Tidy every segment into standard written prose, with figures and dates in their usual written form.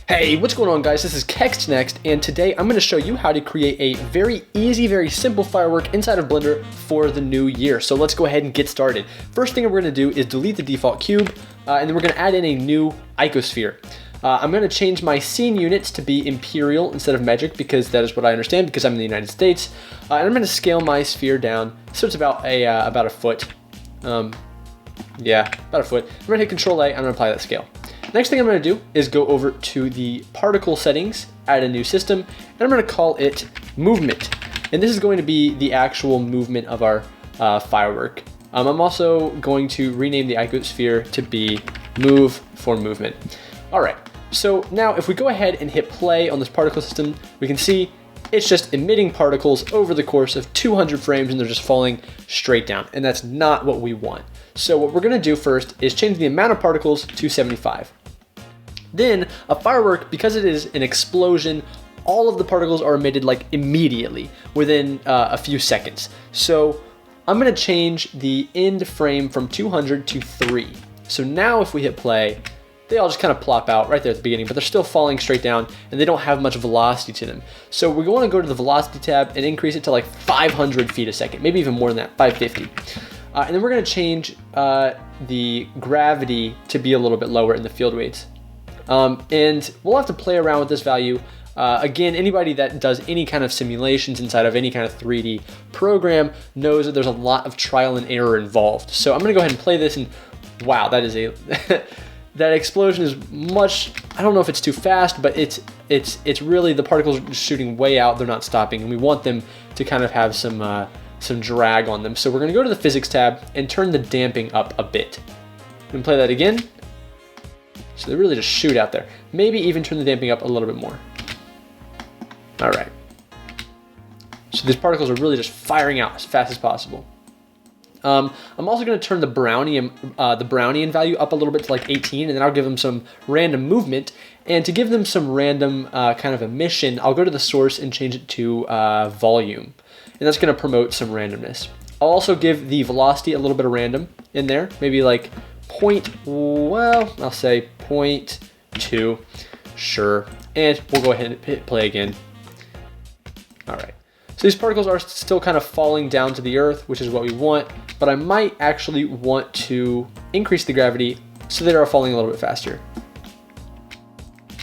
Hey, what's going on guys? This is Kext Next, and today I'm going to show you how to create a very easy, very simple firework inside of Blender for the new year. So let's go ahead and get started. First thing we're going to do is delete the default cube, and then we're going to add in a new Icosphere. I'm going to change my scene units to be Imperial instead of Metric because that is what I understand because I'm in the United States. And I'm going to scale my sphere down so it's about a foot. Yeah, about a foot. I'm going to hit Control A, I'm going to apply that scale. Next thing I'm going to do is go over to the particle settings, add a new system, and I'm going to call it movement. And this is going to be the actual movement of our firework. I'm also going to rename the Icosphere to be move for movement. All right, so now if we go ahead and hit play on this particle system, we can see it's just emitting particles over the course of 200 frames and they're just falling straight down. And that's not what we want. So what we're going to do first is change the amount of particles to 75. Then a firework, because it is an explosion, all of the particles are emitted like immediately within a few seconds. So I'm going to change the end frame from 200 to 3. So now if we hit play, they all just kind of plop out right there at the beginning, but they're still falling straight down and they don't have much velocity to them. So we're going to go to the velocity tab and increase it to like 500 feet a second, maybe even more than that, 550. And then we're going to change the gravity to be a little bit lower in the field weights. And we'll have to play around with this value. Again, anybody that does any kind of simulations inside of any kind of 3D program knows that there's a lot of trial and error involved. So I'm going to go ahead and play this, and wow, that is a that explosion is much, I don't know if it's too fast, but it's really, the particles are shooting way out, they're not stopping, and we want them to kind of have some drag on them. So we're going to go to the physics tab and turn the damping up a bit. And play that again. So they really just shoot out there. Maybe even turn the damping up a little bit more. All right. So these particles are really just firing out as fast as possible. I'm also going to turn the Brownian value up a little bit to like 18, and then I'll give them some random movement. And to give them some random kind of emission, I'll go to the source and change it to volume. And that's going to promote some randomness. I'll also give the velocity a little bit of random in there, maybe like I'll say 0.2, sure. And we'll go ahead and hit play again. All right. So these particles are still kind of falling down to the earth, which is what we want, but I might actually want to increase the gravity so they are falling a little bit faster.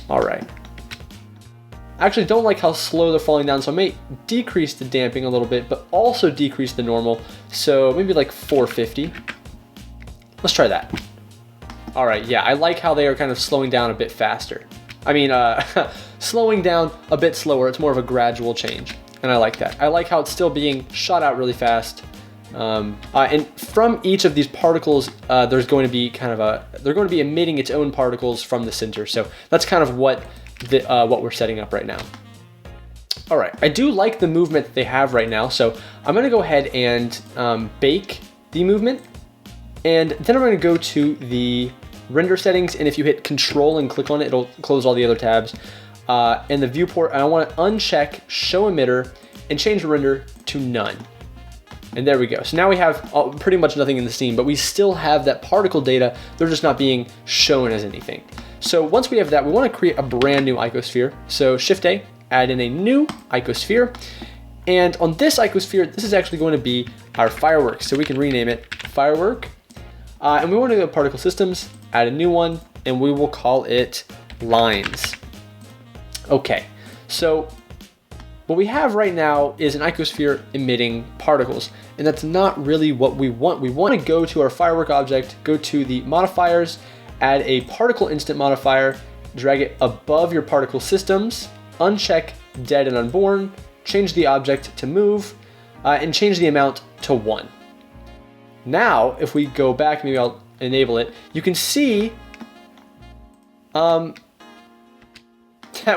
All right. I actually don't like how slow they're falling down, so I may decrease the damping a little bit, but also decrease the normal. So maybe like 450. Let's try that. All right, yeah, I like how they are kind of slowing down a bit faster. I mean, slowing down a bit slower. It's more of a gradual change, and I like that. I like how it's still being shot out really fast. And from each of these particles, there's going to be they're going to be emitting its own particles from the center. So that's kind of what we're setting up right now. All right, I do like the movement that they have right now. So I'm going to go ahead and bake the movement. And then I'm going to go to the render settings, and if you hit Control and click on it, it'll close all the other tabs. And the viewport, I want to uncheck Show Emitter and change the render to None. And there we go. So now we have pretty much nothing in the scene, but we still have that particle data. They're just not being shown as anything. So once we have that, we want to create a brand new Icosphere. So Shift A, add in a new Icosphere. And on this Icosphere, this is actually going to be our firework. So we can rename it Firework. And we want to go to Particle Systems, add a new one, and we will call it Lines. Okay, so what we have right now is an Icosphere emitting particles, and that's not really what we want. We want to go to our firework object, go to the modifiers, add a particle instant modifier, drag it above your particle systems, uncheck dead and unborn, change the object to move, and change the amount to 1. Now, if we go back, maybe I'll enable it, you can see that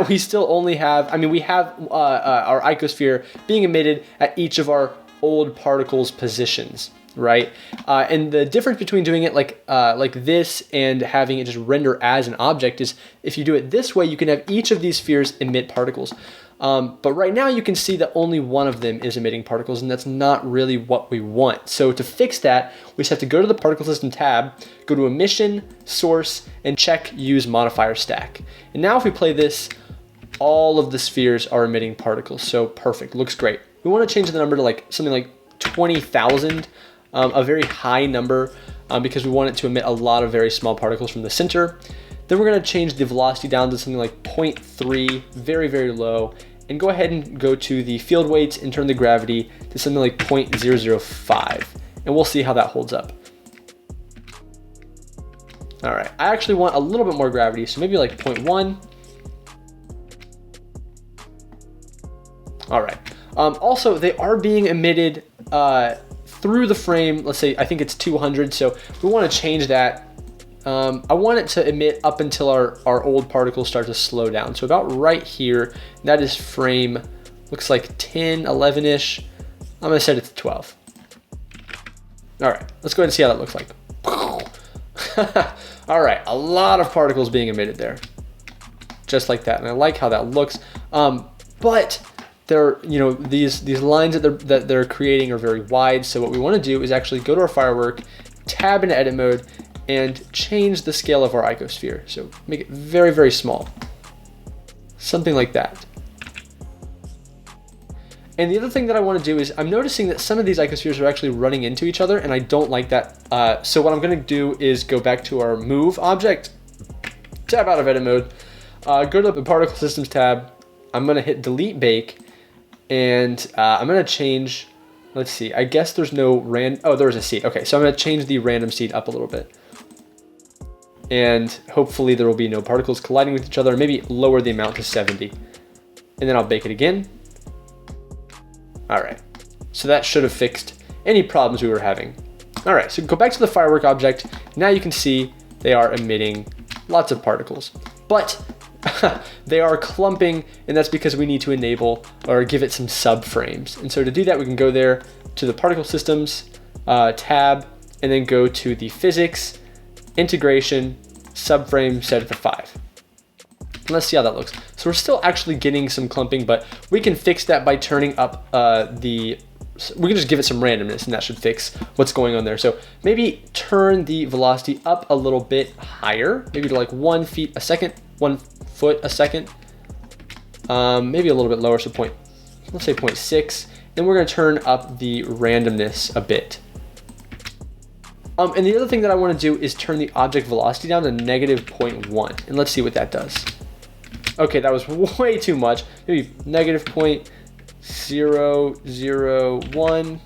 we still only have, we have our Icosphere being emitted at each of our old particles positions. right? And the difference between doing it like this and having it just render as an object is if you do it this way, you can have each of these spheres emit particles. But right now you can see that only one of them is emitting particles, and that's not really what we want. So to fix that, we just have to go to the particle system tab, go to emission, source, and check use modifier stack. And now if we play this, all of the spheres are emitting particles. So perfect, looks great. We want to change the number to like something like 20,000, a very high number, because we want it to emit a lot of very small particles from the center. Then we're going to change the velocity down to something like 0.3, very, very low, and go ahead and go to the field weights and turn the gravity to something like 0.005, and we'll see how that holds up. All right, I actually want a little bit more gravity, so maybe like 0.1. All right. Also, they are being emitted through the frame. Let's say, I think it's 200, so we want to change that. I want it to emit up until our old particles start to slow down. So about right here, that is frame, looks like 10, 11-ish. I'm gonna set it to 12. All right, let's go ahead and see how that looks like. All right, a lot of particles being emitted there. Just like that, and I like how that looks. But they're, these lines that they're creating are very wide. So what we wanna do is actually go to our firework, tab into edit mode, and change the scale of our icosphere. So make it very, very small. Something like that. And the other thing that I want to do is I'm noticing that some of these icospheres are actually running into each other, and I don't like that. So what I'm going to do is go back to our move object, tab out of edit mode, go to the particle systems tab. I'm going to hit delete bake, and I'm going to change, let's see, I guess there's no there's a seed. Okay, so I'm going to change the random seed up a little bit. And hopefully there will be no particles colliding with each other, maybe lower the amount to 70. And then I'll bake it again. All right, so that should have fixed any problems we were having. All right, so go back to the firework object. Now you can see they are emitting lots of particles, but they are clumping, and that's because we need to enable or give it some subframes. And so to do that, we can go there to the particle systems tab, and then go to the physics, integration, subframe, set it to 5. And let's see how that looks. So we're still actually getting some clumping, but we can fix that by turning up we can just give it some randomness, and that should fix what's going on there. So maybe turn the velocity up a little bit higher, maybe to like 1 foot a second, maybe a little bit lower, so let's say 0.6. Then we're gonna turn up the randomness a bit. And the other thing that I want to do is turn the object velocity down to negative 0.1, and let's see what that does. Okay, that was way too much. Maybe negative 0.001.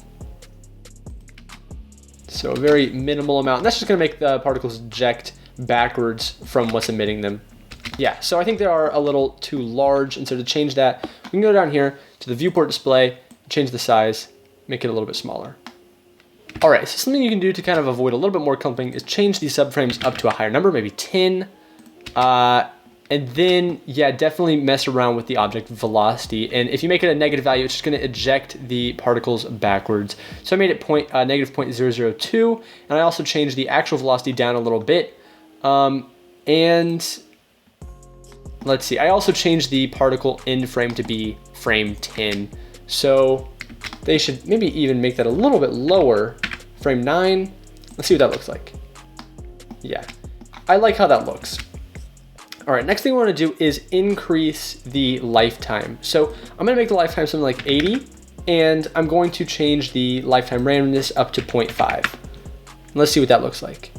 So a very minimal amount. And that's just going to make the particles eject backwards from what's emitting them. Yeah, so I think they are a little too large, and so to change that, we can go down here to the viewport display, change the size, make it a little bit smaller. All right, so something you can do to kind of avoid a little bit more clumping is change these subframes up to a higher number, maybe 10. And then, yeah, definitely mess around with the object velocity. And if you make it a negative value, it's just gonna eject the particles backwards. So I made it negative 0.002, and I also changed the actual velocity down a little bit. And let's see, I also changed the particle end frame to be frame 10. So they should maybe even make that a little bit lower, frame 9. Let's see what that looks like. Yeah, I like how that looks. All right, next thing we want to do is increase the lifetime. So I'm going to make the lifetime something like 80, and I'm going to change the lifetime randomness up to 0.5. Let's see what that looks like.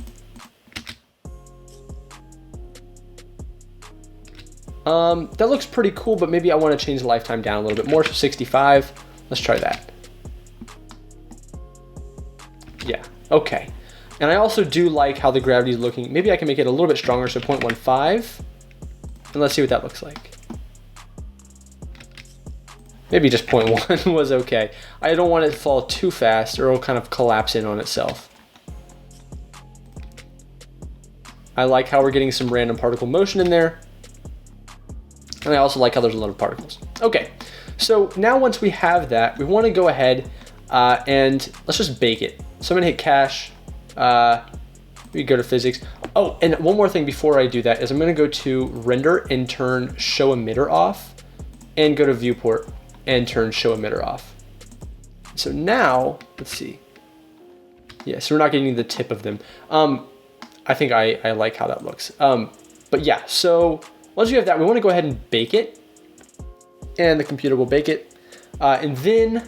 That looks pretty cool, but maybe I want to change the lifetime down a little bit more, so 65. Let's try that. Yeah, okay. And I also do like how the gravity is looking. Maybe I can make it a little bit stronger, so 0.15. And let's see what that looks like. Maybe just 0.1 was okay. I don't want it to fall too fast or it'll kind of collapse in on itself. I like how we're getting some random particle motion in there. And I also like how there's a lot of particles. Okay, so now once we have that, we want to go ahead and let's just bake it. So I'm gonna hit cache. We go to physics. Oh, and one more thing before I do that is I'm gonna go to render and turn show emitter off, and go to viewport and turn show emitter off. So now, let's see. Yeah, so we're not getting the tip of them. I think I like how that looks. But yeah, so once you have that, we wanna go ahead and bake it, and the computer will bake it. And then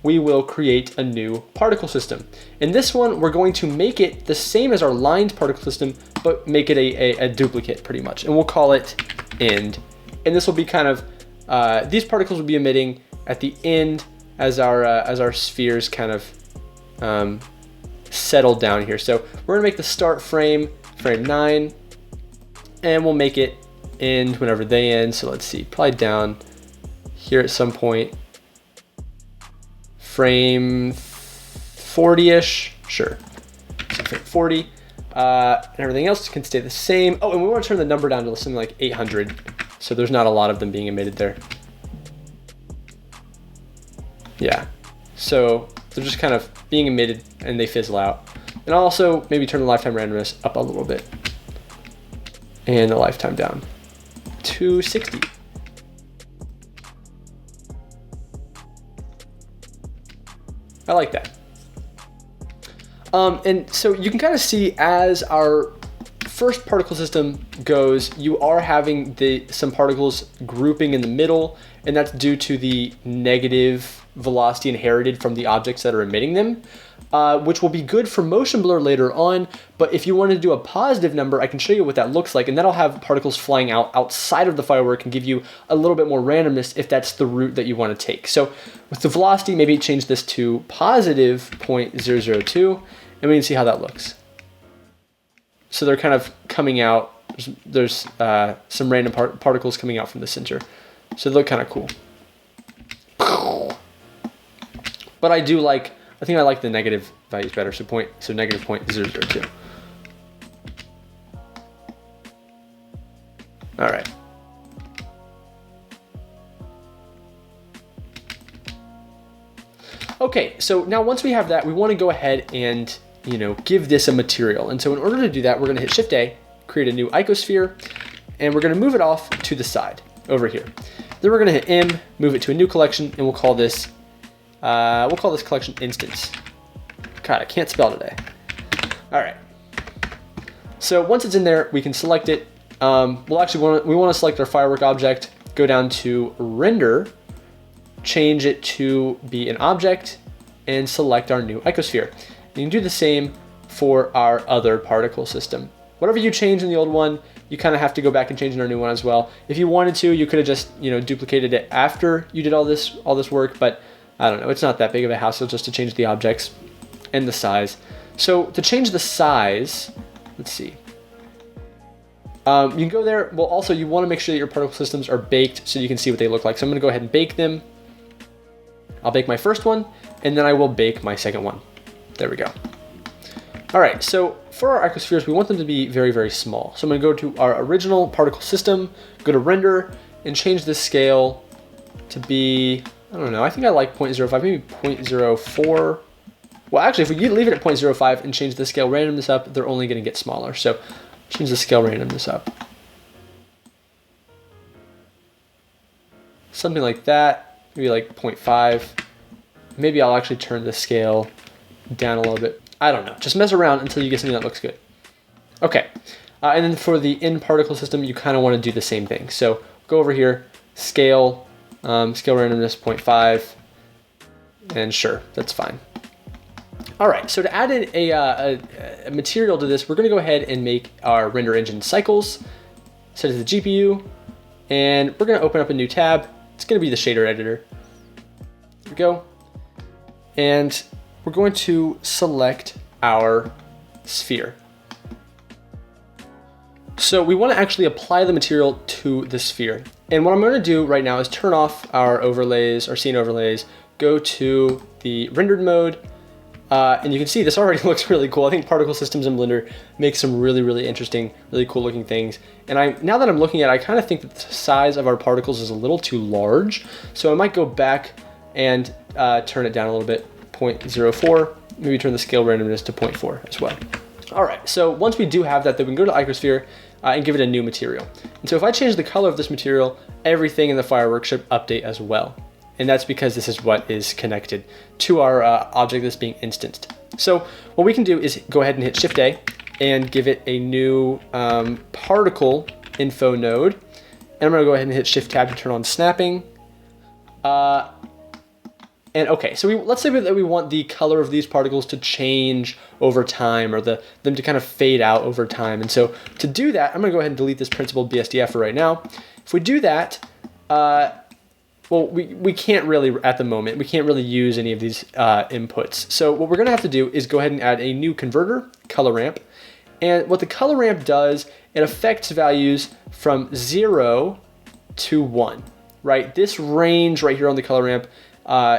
we will create a new particle system. In this one, we're going to make it the same as our lined particle system, but make it a duplicate pretty much. And we'll call it end. And this will be kind of, these particles will be emitting at the end as our spheres kind of settle down here. So we're gonna make the start frame 9, and we'll make it end whenever they end. So let's see, probably down here at some point. Frame 40-ish, sure. So frame 40, and everything else can stay the same. Oh, and we want to turn the number down to something like 800, so there's not a lot of them being emitted there. Yeah, so they're just kind of being emitted and they fizzle out. And I'll also maybe turn the lifetime randomness up a little bit, and the lifetime down to 60. I like that. And so you can kind of see as our first particle system goes, you are having some particles grouping in the middle, and that's due to the negative velocity inherited from the objects that are emitting them, which will be good for motion blur later on. But if you want to do a positive number, I can show you what that looks like, and that'll have particles flying outside of the firework and give you a little bit more randomness if that's the route that you want to take. So with the velocity, maybe change this to positive 0.002, and we can see how that looks. So they're kind of coming out. There's some random particles coming out from the center. So they look kind of cool. But I think I like the negative values better. So negative 0.002. All right. Okay, so now once we have that, we want to go ahead and give this a material. And so in order to do that, we're going to hit Shift A, create a new Icosphere, and we're going to move it off to the side over here. Then we're going to hit M, move it to a new collection, and we'll call this collection instance. God, I can't spell today. All right. So once it's in there, we can select it. We want to select our firework object, go down to render, change it to be an object, and select our new Icosphere. You can do the same for our other particle system. Whatever you change in the old one, you kind of have to go back and change in our new one as well. If you wanted to, you could have just duplicated it after you did all this work, but I don't know, it's not that big of a hassle just to change the objects and the size. So to change the size, let's see. You can go there. Well, also you want to make sure that your particle systems are baked so you can see what they look like. So I'm going to go ahead and bake them. I'll bake my first one, and then I will bake my second one. There we go. All right, so for our icospheres, we want them to be very, very small. So I'm gonna go to our original particle system, go to render, and change the scale to be, I don't know, I think I like 0.05, maybe 0.04. Well, actually, if we leave it at 0.05 and change the scale randomness up, they're only gonna get smaller. So change the scale randomness up. Something like that, maybe like 0.5. Maybe I'll actually turn the scale down a little bit. I don't know, just mess around until you get something that looks good. Okay, and then for the in particle system, you kind of want to do the same thing. So go over here, scale, scale randomness 0.5, and sure, that's fine. All right, so to add in a material to this, we're gonna go ahead and make our render engine cycles, set it to the GPU, and we're gonna open up a new tab. It's gonna be the shader editor. Here we go. And we're going to select our sphere. So we want to actually apply the material to the sphere. And what I'm going to do right now is turn off our overlays, our scene overlays, go to the rendered mode, and you can see this already looks really cool. I think particle systems in Blender make some really, really interesting, really cool looking things. And now that I'm looking at it, I kind of think that the size of our particles is a little too large. So I might go back and turn it down a little bit, 0.04, maybe turn the scale randomness to 0.4 as well. All right, so once we do have that, then we can go to Icosphere and give it a new material. And so if I change the color of this material, everything in the firework should update as well. And that's because this is what is connected to our object that's being instanced. So what we can do is go ahead and hit Shift A and give it a new particle info node. And I'm gonna go ahead and hit Shift Tab to turn on snapping. And okay, so let's say that we want the color of these particles to change over time, or them to kind of fade out over time. And so to do that, I'm gonna go ahead and delete this principled BSDF for right now. If we do that, well, we can't really, at the moment, we can't really use any of these inputs. So what we're gonna have to do is go ahead and add a new converter, color ramp. And what the color ramp does, it affects values from 0 to 1, right? This range right here on the color ramp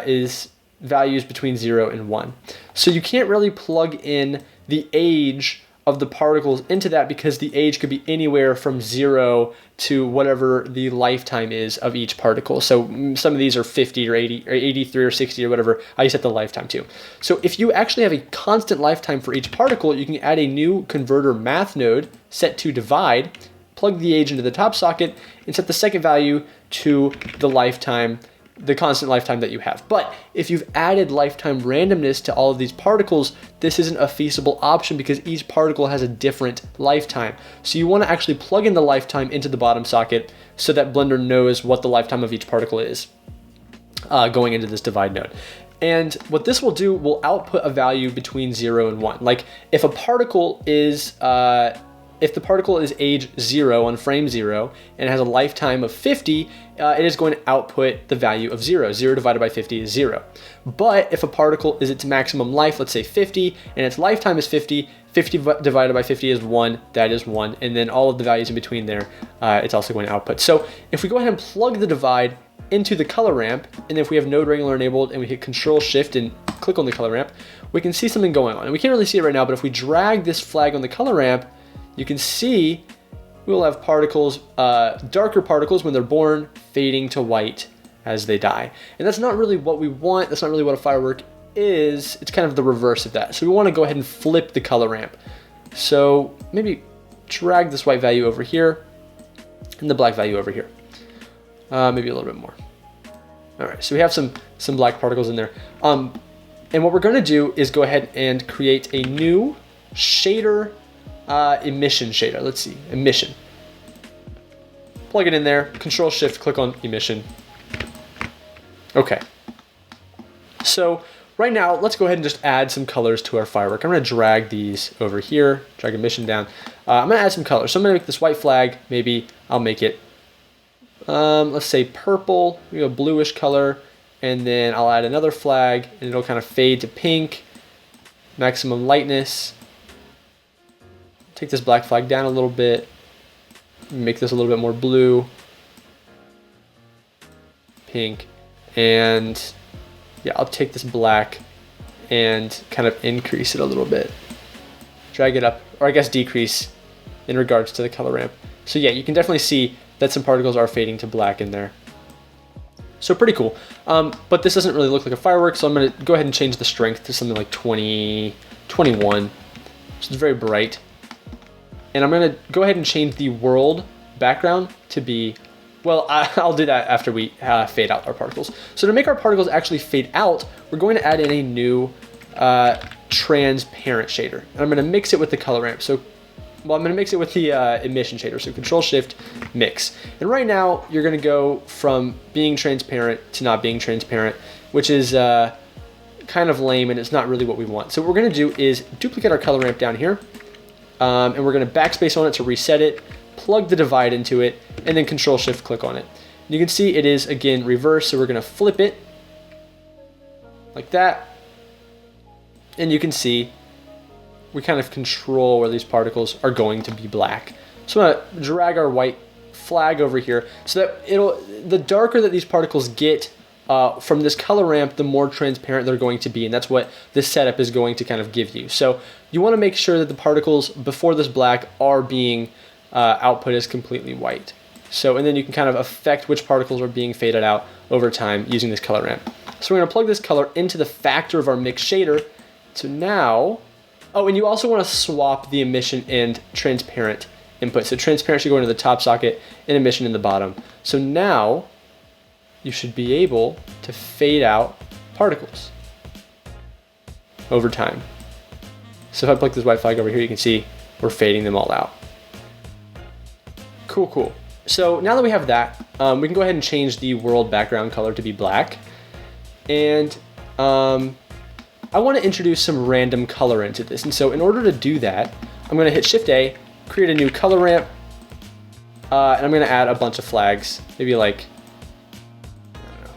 is values between 0 and 1. So you can't really plug in the age of the particles into that, because the age could be anywhere from 0 to whatever the lifetime is of each particle. So some of these are 50 or 80 or 83 or 60 or whatever. I set the lifetime to. So if you actually have a constant lifetime for each particle, you can add a new converter math node set to divide, plug the age into the top socket, and set the second value to the lifetime, the constant lifetime that you have. But if you've added lifetime randomness to all of these particles, this isn't a feasible option because each particle has a different lifetime. So you want to actually plug in the lifetime into the bottom socket so that Blender knows what the lifetime of each particle is going into this divide node. And what this will do will output a value between 0 and 1. Like if a particle is if the particle is age 0 on frame 0 and has a lifetime of 50, it is going to output the value of 0. 0 divided by 50 is 0. But if a particle is its maximum life, let's say 50, and its lifetime is 50, 50 divided by 50 is 1, that is 1, and then all of the values in between there, it's also going to output. So if we go ahead and plug the divide into the color ramp, and if we have node wrangler enabled and we hit Control Shift and click on the color ramp, we can see something going on. And we can't really see it right now, but if we drag this flag on the color ramp, you can see we'll have particles, darker particles when they're born, fading to white as they die. And that's not really what we want. That's not really what a firework is. It's kind of the reverse of that. So we want to go ahead and flip the color ramp. So maybe drag this white value over here and the black value over here. Maybe a little bit more. All right, so we have some black particles in there. And what we're going to do is go ahead and create a new shader, emission shader. Let's see, emission. Plug it in there, Control Shift, click on emission. Okay. So right now, let's go ahead and just add some colors to our firework. I'm gonna drag these over here, drag emission down. I'm gonna add some colors. So I'm gonna make this white flag, maybe I'll make it, let's say purple, maybe a bluish color, and then I'll add another flag and it'll kind of fade to pink, maximum lightness. Take this black flag down a little bit, make this a little bit more blue, pink, and yeah, I'll take this black and kind of increase it a little bit. Drag it up, or I guess decrease in regards to the color ramp. So yeah, you can definitely see that some particles are fading to black in there. So pretty cool. But this doesn't really look like a firework, so I'm gonna go ahead and change the strength to something like 20, 21. So it's very bright. And I'm gonna go ahead and change the world background to be, well, I'll do that after we fade out our particles. So to make our particles actually fade out, we're going to add in a new transparent shader. And I'm gonna mix it with the color ramp. So, well, I'm gonna mix it with the emission shader. So Control Shift, mix. And right now, you're gonna go from being transparent to not being transparent, which is kind of lame and it's not really what we want. So what we're gonna do is duplicate our color ramp down here. And we're gonna backspace on it to reset it, plug the divide into it, and then Control Shift click on it. And you can see it is again reverse, so we're gonna flip it like that. And you can see we kind of control where these particles are going to be black. So I'm gonna drag our white flag over here so that the darker that these particles get from this color ramp, the more transparent they're going to be, and that's what this setup is going to kind of give you. So you want to make sure that the particles before this black are being output as completely white. So, and then you can kind of affect which particles are being faded out over time using this color ramp. So we're going to plug this color into the factor of our mix shader, So now, oh, and you also want to swap the emission and transparent input. So transparent should go into the top socket and emission in the bottom. So now you should be able to fade out particles over time. So if I click this white flag over here, you can see we're fading them all out. Cool, cool. So now that we have that, we can go ahead and change the world background color to be black. And I want to introduce some random color into this. And so in order to do that, I'm going to hit Shift A, create a new color ramp, and I'm going to add a bunch of flags, maybe like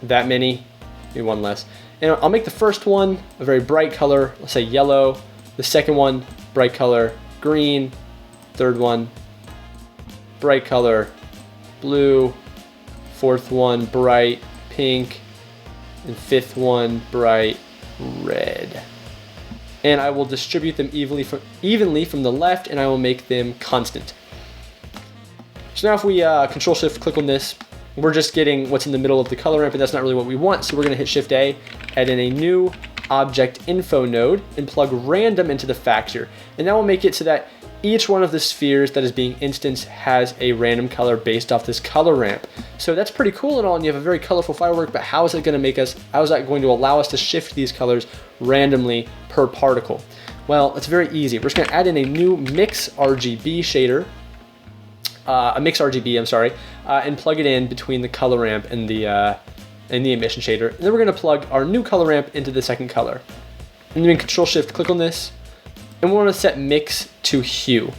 that many, maybe one less. And I'll make the first one a very bright color, let's say yellow. The second one, bright color, green. Third one, bright color, blue. Fourth one, bright pink. And fifth one, bright red. And I will distribute them evenly from the left, and I will make them constant. So now if we Control Shift click on this, we're just getting what's in the middle of the color ramp, and that's not really what we want. So we're gonna hit Shift A, add in a new object info node, and plug random into the factor. And that will make it so that each one of the spheres that is being instanced has a random color based off this color ramp. So that's pretty cool and all, and you have a very colorful firework, but how is that going to allow us to shift these colors randomly per particle? Well, it's very easy. We're just going to add in a new mix RGB shader, and plug it in between the color ramp and the emission shader. And then we're going to plug our new color ramp into the second color. And then Control Shift click on this, and we want to set mix to hue.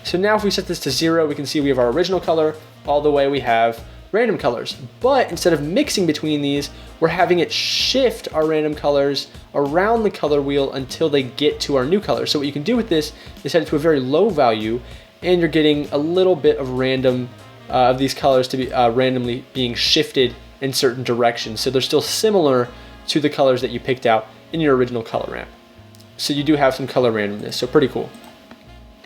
So now if we set this to 0, we can see we have our original color, all the way we have random colors. But instead of mixing between these, we're having it shift our random colors around the color wheel until they get to our new color. So what you can do with this is set it to a very low value, and you're getting a little bit of random of these colors to be randomly being shifted in certain directions. So they're still similar to the colors that you picked out in your original color ramp. So you do have some color randomness, so pretty cool.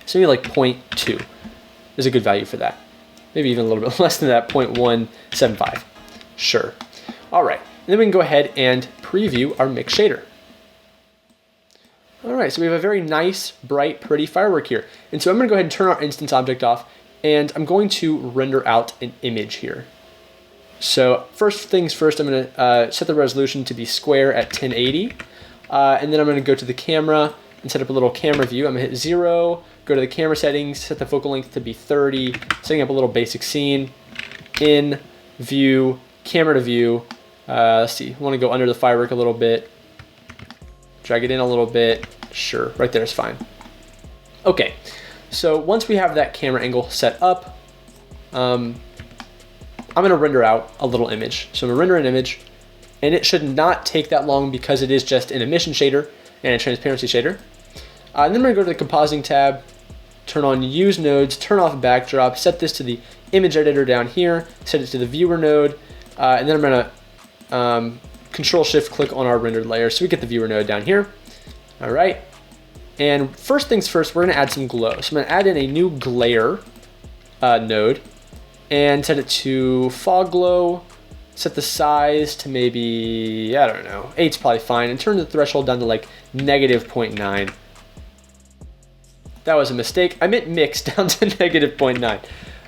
So maybe like 0.2 is a good value for that. Maybe even a little bit less than that, 0.175. Sure. All right, and then we can go ahead and preview our mix shader. All right, so we have a very nice, bright, pretty firework here. And so I'm gonna go ahead and turn our instance object off, and I'm going to render out an image here. So first things first, I'm gonna set the resolution to be square at 1080. And then I'm gonna go to the camera and set up a little camera view. I'm gonna hit 0, go to the camera settings, set the focal length to be 30, setting up a little basic scene, in, view, camera to view. Let's see, I wanna go under the firework a little bit, drag it in a little bit, sure, right there is fine. Okay, so once we have that camera angle set up, I'm gonna render out a little image. So I'm gonna render an image, and it should not take that long because it is just an emission shader and a transparency shader. And then I'm gonna go to the Compositing tab, turn on Use Nodes, turn off Backdrop, set this to the image editor down here, set it to the Viewer node, and then I'm gonna Control Shift click on our rendered layer so we get the Viewer node down here. All right, and first things first, we're gonna add some glow. So I'm gonna add in a new glare node and set it to Fog Glow. Set the size to maybe, I don't know, 8's probably fine, and turn the threshold down to like -0.9. That was a mistake. I meant mix down to -0.9.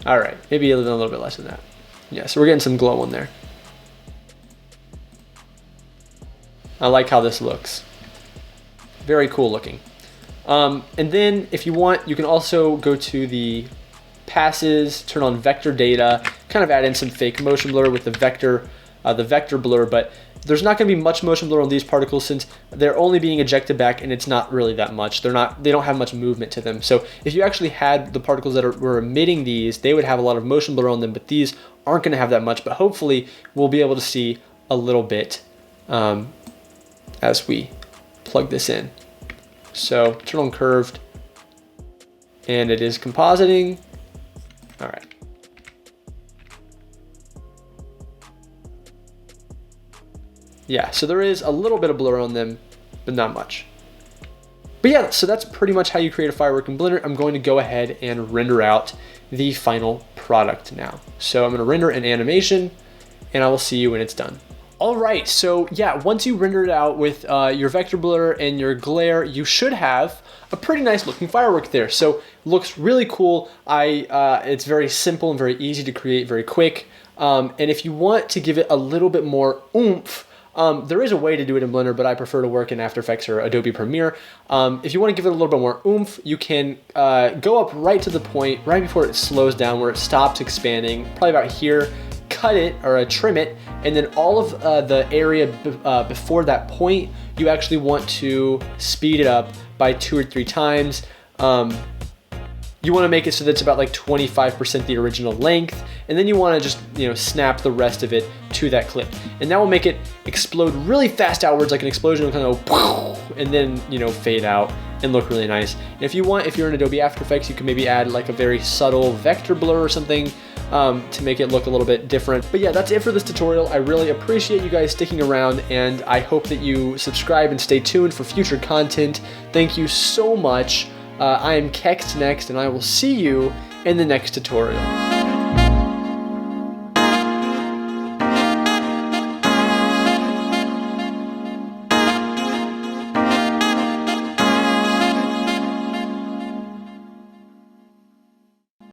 All right, maybe a little bit less than that. Yeah, so we're getting some glow on there. I like how this looks. Very cool looking. And then if you want, you can also go to the passes, turn on vector data, kind of add in some fake motion blur with the vector blur, but there's not going to be much motion blur on these particles since they're only being ejected back, and it's not really that much. They don't have much movement to them. So if you actually had the particles that were emitting these, they would have a lot of motion blur on them, but these aren't going to have that much. But hopefully we'll be able to see a little bit as we plug this in. So turn on curved, and it is compositing. All right. Yeah, so there is a little bit of blur on them, but not much. But yeah, so that's pretty much how you create a firework in Blender. I'm going to go ahead and render out the final product now. So I'm going to render an animation, and I will see you when it's done. All right, so yeah, once you render it out with your vector blur and your glare, you should have a pretty nice looking firework there. So it looks really cool. It's very simple and very easy to create, very quick. And if you want to give it a little bit more oomph, there is a way to do it in Blender, but I prefer to work in After Effects or Adobe Premiere. If you want to give it a little bit more oomph, you can go up right to the point, right before it slows down, where it stops expanding, probably about here, cut it or trim it, and then all of the area before that point, you actually want to speed it up by 2 or 3 times. You want to make it so that it's about like 25% the original length, and then you want to just, you know, snap the rest of it to that clip. And that will make it explode really fast outwards, like an explosion will kind of go, and then, you know, fade out and look really nice. And if you want, if you're in Adobe After Effects, you can maybe add like a very subtle vector blur or something to make it look a little bit different. But yeah, that's it for this tutorial. I really appreciate you guys sticking around, and I hope that you subscribe and stay tuned for future content. Thank you so much. I am Kext Next, and I will see you in the next tutorial.